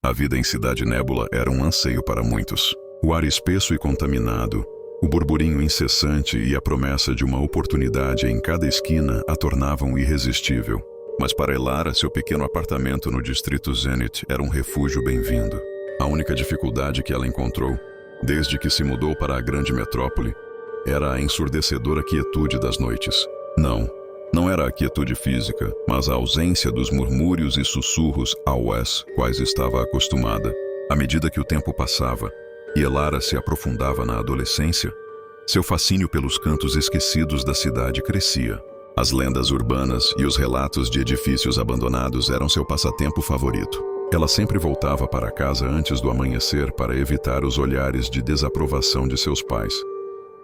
A vida em Cidade Nébula era um anseio para muitos. O ar espesso e contaminado, o burburinho incessante e a promessa de uma oportunidade em cada esquina a tornavam irresistível. Mas para Elara, seu pequeno apartamento no distrito Zenith era um refúgio bem-vindo. A única dificuldade que ela encontrou, desde que se mudou para a grande metrópole, era a ensurdecedora quietude das noites. Não era a quietude física, mas a ausência dos murmúrios e sussurros aos quais estava acostumada. À medida que o tempo passava e Elara se aprofundava na adolescência, seu fascínio pelos cantos esquecidos da cidade crescia. As lendas urbanas e os relatos de edifícios abandonados eram seu passatempo favorito. Ela sempre voltava para casa antes do amanhecer para evitar os olhares de desaprovação de seus pais,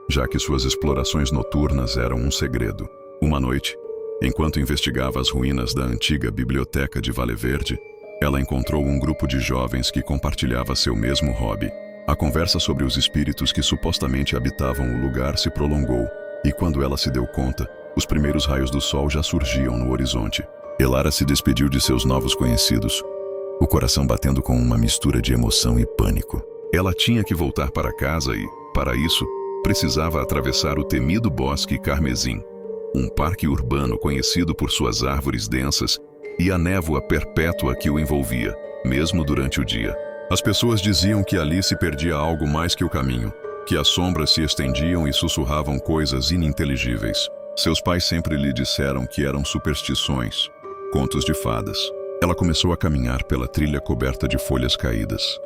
já que suas explorações noturnas eram um segredo. Uma noite, enquanto investigava as ruínas da antiga biblioteca de Vale Verde, ela encontrou um grupo de jovens que compartilhava seu mesmo hobby. A conversa sobre os espíritos que supostamente habitavam o lugar se prolongou, e quando ela se deu conta, os primeiros raios do sol já surgiam no horizonte. Elara se despediu de seus novos conhecidos, o coração batendo com uma mistura de emoção e pânico. Ela tinha que voltar para casa e, para isso, precisava atravessar o temido Bosque Carmesim, um parque urbano conhecido por suas árvores densas e a névoa perpétua que o envolvia, mesmo durante o dia. As pessoas diziam que ali se perdia algo mais que o caminho, que as sombras se estendiam e sussurravam coisas ininteligíveis. Seus pais sempre lhe disseram que eram superstições, contos de fadas. Ela começou a caminhar pela trilha coberta de folhas caídas.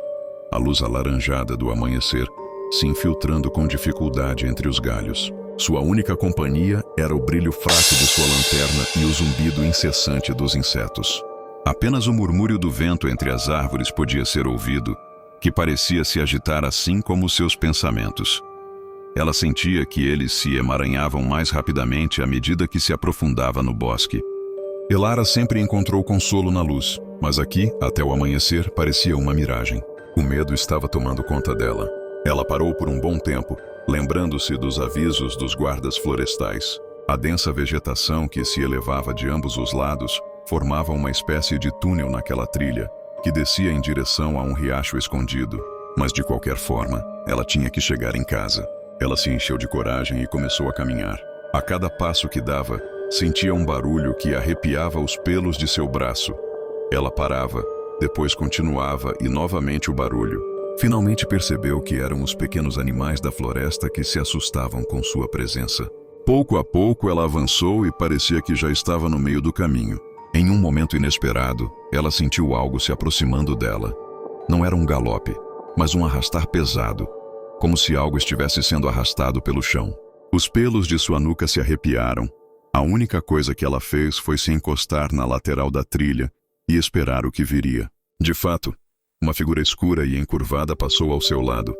A luz alaranjada do amanhecer se infiltrando com dificuldade entre os galhos. Sua única companhia era o brilho fraco de sua lanterna e o zumbido incessante dos insetos. Apenas o murmúrio do vento entre as árvores podia ser ouvido, que parecia se agitar assim como seus pensamentos. Ela sentia que eles se emaranhavam mais rapidamente à medida que se aprofundava no bosque. Elara sempre encontrou consolo na luz, mas aqui, até o amanhecer, parecia uma miragem. O medo estava tomando conta dela. Ela parou por um bom tempo, lembrando-se dos avisos dos guardas florestais. A densa vegetação que se elevava de ambos os lados formava uma espécie de túnel naquela trilha, que descia em direção a um riacho escondido. Mas de qualquer forma, ela tinha que chegar em casa. Ela se encheu de coragem e começou a caminhar. A cada passo que dava, sentia um barulho que arrepiava os pelos de seu braço. Ela parava, depois continuava e novamente o barulho. Finalmente percebeu que eram os pequenos animais da floresta que se assustavam com sua presença. Pouco a pouco ela avançou e parecia que já estava no meio do caminho. Em um momento inesperado, ela sentiu algo se aproximando dela. Não era um galope, mas um arrastar pesado, como se algo estivesse sendo arrastado pelo chão. Os pelos de sua nuca se arrepiaram. A única coisa que ela fez foi se encostar na lateral da trilha e esperar o que viria. De fato, uma figura escura e encurvada passou ao seu lado,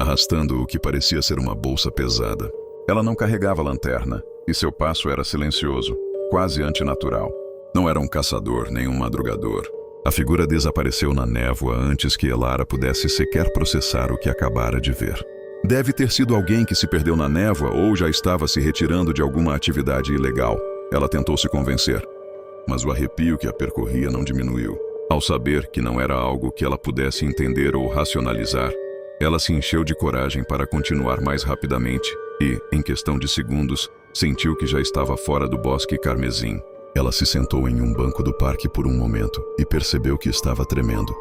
arrastando o que parecia ser uma bolsa pesada. Ela não carregava lanterna, e seu passo era silencioso, quase antinatural. Não era um caçador, nem um madrugador. A figura desapareceu na névoa antes que Elara pudesse sequer processar o que acabara de ver. Deve ter sido alguém que se perdeu na névoa ou já estava se retirando de alguma atividade ilegal. Ela tentou se convencer, mas o arrepio que a percorria não diminuiu. Ao saber que não era algo que ela pudesse entender ou racionalizar, ela se encheu de coragem para continuar mais rapidamente e, em questão de segundos, sentiu que já estava fora do Bosque Carmesim. Ela se sentou em um banco do parque por um momento e percebeu que estava tremendo.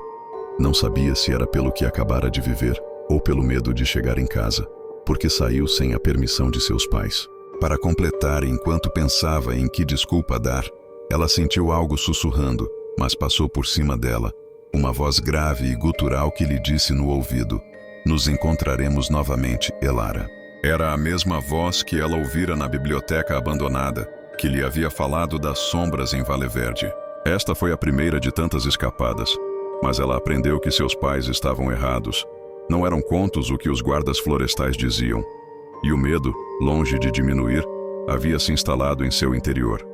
Não sabia se era pelo que acabara de viver ou pelo medo de chegar em casa, porque saiu sem a permissão de seus pais. Para completar, enquanto pensava em que desculpa dar, ela sentiu algo sussurrando, mas passou por cima dela, uma voz grave e gutural que lhe disse no ouvido: "Nos encontraremos novamente, Elara." Era a mesma voz que ela ouvira na biblioteca abandonada, que lhe havia falado das sombras em Vale Verde. Esta foi a primeira de tantas escapadas, mas ela aprendeu que seus pais estavam errados. Não eram contos o que os guardas florestais diziam, e o medo, longe de diminuir, havia se instalado em seu interior.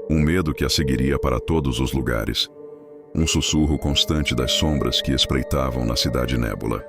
Um medo que a seguiria para todos os lugares. Um sussurro constante das sombras que espreitavam na Cidade Nébula.